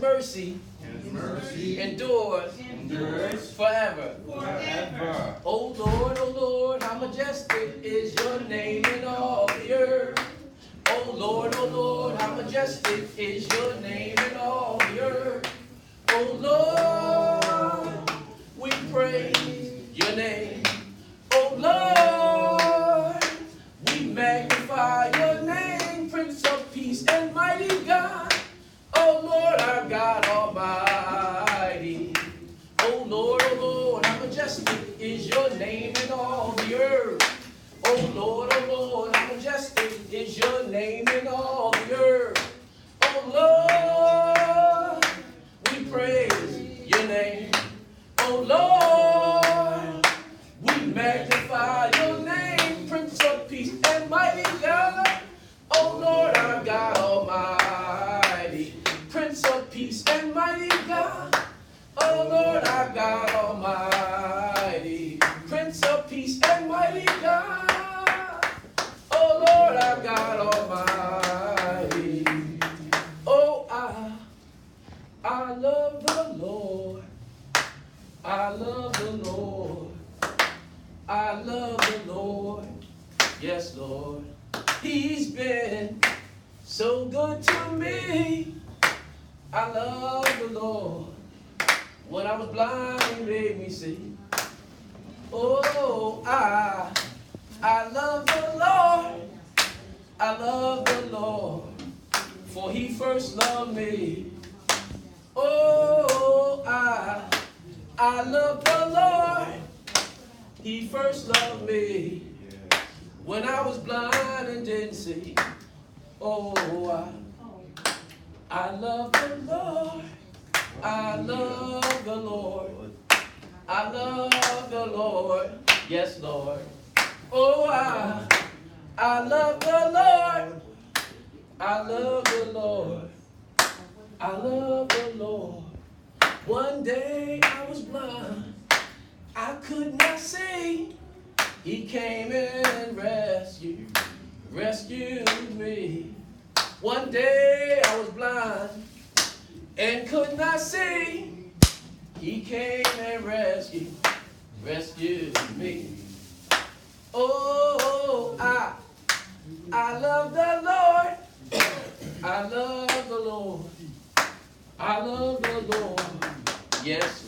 mercy endures forever. Oh Lord, how majestic is your name in all the earth. Oh Lord, how majestic is your name in all the earth. Oh Lord, we praise your name. Oh Lord, we magnify your name, Prince of Peace and mighty God. Oh Lord, our God Almighty. Oh Lord, how majestic is your name in all the earth. Oh Lord, how majestic is your name in all the earth. Oh Lord, we praise your name. Oh Lord, we magnify your name, Prince of Peace and mighty God. Oh Lord, our God Almighty, Prince of Peace and mighty God. Oh Lord, our God Almighty, Prince of Peace and mighty God. Oh Lord, our God Almighty. Oh, I love the Lord. I love the Lord. I love the Lord. Yes, Lord. He's been so good to me. I love the Lord. When I was blind, he made me see. Oh, I love the Lord. I love the Lord. For he first loved me. Oh, I love the Lord. He first loved me when I was blind and didn't see. Oh, I love the Lord. I love the Lord. I love the Lord. Yes, Lord. Oh, I love the Lord. I love the Lord. I love the Lord. One day I was blind. I could not see. He came and rescued me. One day I was blind and could not see. He came and rescued me. Oh, I love the Lord. I love the Lord. I love the Lord. Yes,